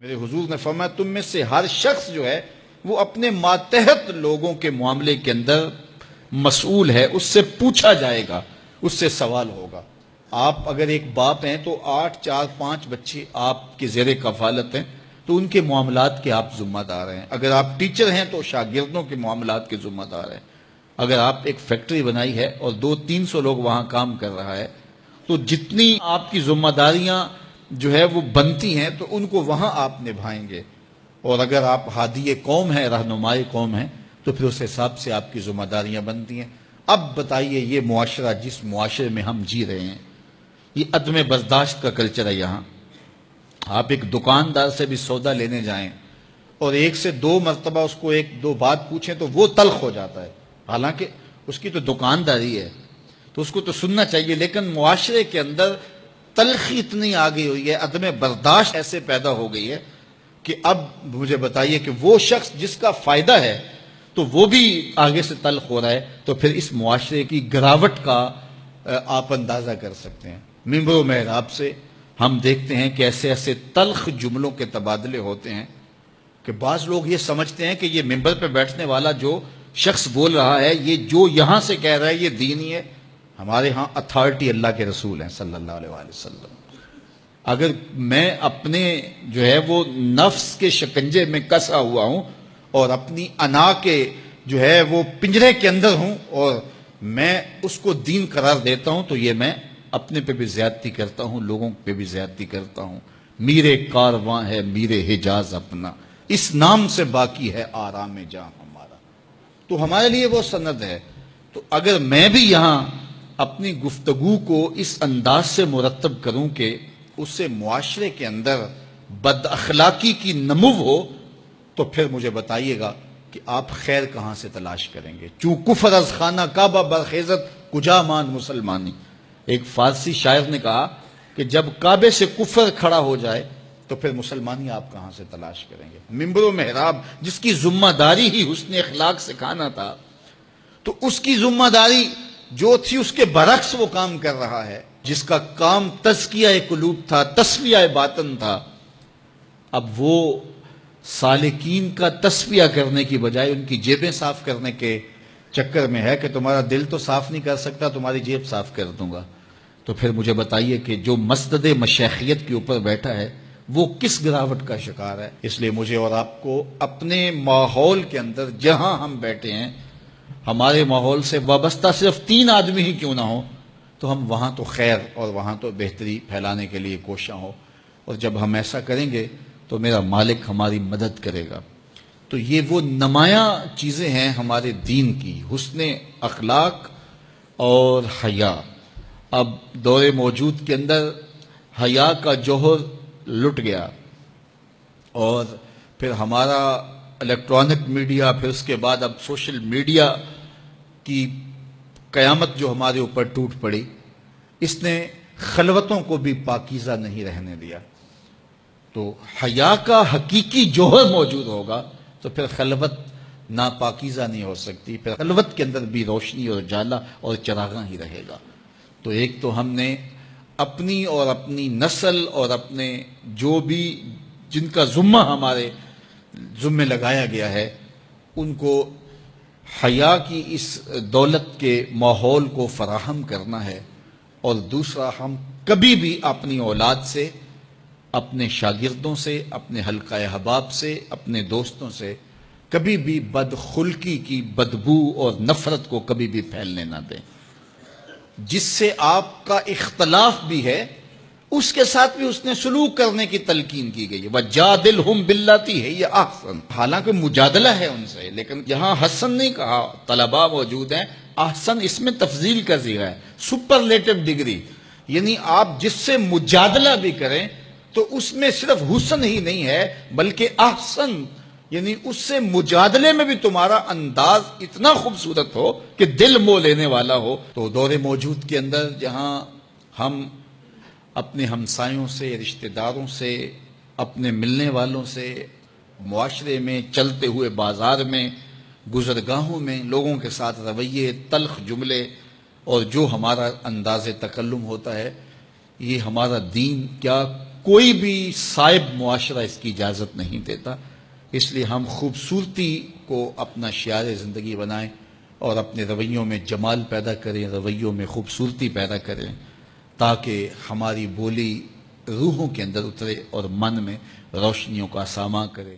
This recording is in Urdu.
میرے حضور نے فرمایا تم میں سے ہر شخص جو ہے وہ اپنے ماتحت لوگوں کے معاملے کے اندر مسئول ہے، اس سے پوچھا جائے گا، اس سے سوال ہوگا۔ آپ اگر ایک باپ ہیں تو 8 4 5 بچے آپ کے زیر کفالت ہیں، تو ان کے معاملات کے آپ ذمہ دار ہیں۔ اگر آپ ٹیچر ہیں تو شاگردوں کے معاملات کے ذمہ دار ہیں۔ اگر آپ ایک فیکٹری بنائی ہے اور 200-300 لوگ وہاں کام کر رہا ہے، تو جتنی آپ کی ذمہ داریاں جو ہے وہ بنتی ہیں تو ان کو وہاں آپ نبھائیں گے۔ اور اگر آپ ہادی قوم ہیں، رہنمائی قوم ہیں، تو پھر اس حساب سے آپ کی ذمہ داریاں بنتی ہیں۔ اب بتائیے یہ معاشرہ جس معاشرے میں ہم جی رہے ہیں، یہ عدم برداشت کا کلچر ہے۔ یہاں آپ ایک دکاندار سے بھی سودا لینے جائیں اور 1 سے 2 مرتبہ اس کو 1-2 بات پوچھیں تو وہ تلخ ہو جاتا ہے، حالانکہ اس کی تو دکانداری ہے تو اس کو تو سننا چاہیے، لیکن معاشرے کے اندر تلخی اتنی آ گئی ہوئی ہے، عدم برداشت ایسے پیدا ہو گئی ہے کہ اب مجھے بتائیے کہ وہ شخص جس کا فائدہ ہے تو وہ بھی آگے سے تلخ ہو رہا ہے، تو پھر اس معاشرے کی گراوٹ کا آپ اندازہ کر سکتے ہیں۔ ممبر و محراب سے ہم دیکھتے ہیں کہ ایسے ایسے تلخ جملوں کے تبادلے ہوتے ہیں کہ بعض لوگ یہ سمجھتے ہیں کہ یہ ممبر پہ بیٹھنے والا جو شخص بول رہا ہے، یہ جو یہاں سے کہہ رہا ہے یہ دینی ہے۔ ہمارے ہاں اتھارٹی اللہ کے رسول ہیں صلی اللہ علیہ وآلہ وسلم۔ اگر میں اپنے جو ہے وہ نفس کے شکنجے میں کسا ہوا ہوں اور اپنی انا کے جو ہے وہ پنجرے کے اندر ہوں اور میں اس کو دین قرار دیتا ہوں، تو یہ میں اپنے پہ بھی زیادتی کرتا ہوں، لوگوں پہ بھی زیادتی کرتا ہوں۔ میرے کارواں ہے میرے حجاز اپنا، اس نام سے باقی ہے آرام جاں ہمارا۔ تو ہمارے لیے وہ سند ہے۔ تو اگر میں بھی یہاں اپنی گفتگو کو اس انداز سے مرتب کروں کہ اس سے معاشرے کے اندر بد اخلاقی کی نمو ہو، تو پھر مجھے بتائیے گا کہ آپ خیر کہاں سے تلاش کریں گے؟ چوں کفر از خانہ کعبہ برخیزت کجا مان مسلمانی۔ ایک فارسی شاعر نے کہا کہ جب کعبے سے کفر کھڑا ہو جائے تو پھر مسلمانی آپ کہاں سے تلاش کریں گے؟ ممبر و محراب جس کی ذمہ داری ہی حسن اخلاق سکھانا تھا، تو اس کی ذمہ داری جو تھی اس کے برعکس وہ کام کر رہا ہے۔ جس کا کام تزکیہ قلوب تھا، تصفیہ باطن تھا، اب وہ سالکین کا تصفیہ کرنے کی بجائے ان کی جیبیں صاف کرنے کے چکر میں ہے کہ تمہارا دل تو صاف نہیں کر سکتا، تمہاری جیب صاف کر دوں گا۔ تو پھر مجھے بتائیے کہ جو مسند مشیخیت کے اوپر بیٹھا ہے وہ کس گراوٹ کا شکار ہے؟ اس لیے مجھے اور آپ کو اپنے ماحول کے اندر جہاں ہم بیٹھے ہیں، ہمارے ماحول سے وابستہ صرف 3 آدمی ہی کیوں نہ ہو، تو ہم وہاں تو خیر اور وہاں تو بہتری پھیلانے کے لیے کوشاں ہو۔ اور جب ہم ایسا کریں گے تو میرا مالک ہماری مدد کرے گا۔ تو یہ وہ نمایاں چیزیں ہیں ہمارے دین کی، حسن اخلاق اور حیا۔ اب دور موجود کے اندر حیا کا جوہر لٹ گیا، اور پھر ہمارا الیکٹرانک میڈیا، پھر اس کے بعد اب سوشل میڈیا کی قیامت جو ہمارے اوپر ٹوٹ پڑی، اس نے خلوتوں کو بھی پاکیزہ نہیں رہنے دیا۔ تو حیا کا حقیقی جوہر موجود ہوگا تو پھر خلوت ناپاکیزہ نہیں ہو سکتی، پھر خلوت کے اندر بھی روشنی اور جالا اور چراغاں ہی رہے گا۔ تو ایک تو ہم نے اپنی اور اپنی نسل اور اپنے جو بھی جن کا ذمہ ہمارے ذمہ لگایا گیا ہے، ان کو حیا کی اس دولت کے ماحول کو فراہم کرنا ہے۔ اور دوسرا، ہم کبھی بھی اپنی اولاد سے، اپنے شاگردوں سے، اپنے حلقہ احباب سے، اپنے دوستوں سے کبھی بھی بدخلقی کی بدبو اور نفرت کو کبھی بھی پھیلنے نہ دیں۔ جس سے آپ کا اختلاف بھی ہے اس کے ساتھ بھی اس نے سلوک کرنے کی تلقین کی گئی ہے۔ وَجَادِلْهُمْ بِالَّتِي هِيَ أَحْسَنُ، حالانکہ مجادلہ ہے ان سے، لیکن یہاں حسن نہیں کہا۔ طلباء موجود ہیں، احسن اس میں تفضیل کا صیغہ ہے، سپرلیٹو ڈگری، یعنی آپ جس سے مجادلہ بھی کریں تو اس میں صرف حسن ہی نہیں ہے بلکہ احسن، یعنی اس سے مجادلے میں بھی تمہارا انداز اتنا خوبصورت ہو کہ دل مو لینے والا ہو۔ تو دور موجود کے اندر جہاں ہم اپنے ہمسایوں سے، رشتہ داروں سے، اپنے ملنے والوں سے، معاشرے میں، چلتے ہوئے بازار میں، گزرگاہوں میں لوگوں کے ساتھ رویے، تلخ جملے اور جو ہمارا انداز تکلم ہوتا ہے، یہ ہمارا دین کیا کوئی بھی صائب معاشرہ اس کی اجازت نہیں دیتا. اس لیے ہم خوبصورتی کو اپنا شعار زندگی بنائیں اور اپنے رویوں میں جمال پیدا کریں، رویوں میں خوبصورتی پیدا کریں، تاکہ ہماری بولی روحوں کے اندر اترے اور من میں روشنیوں کا ساماں کرے.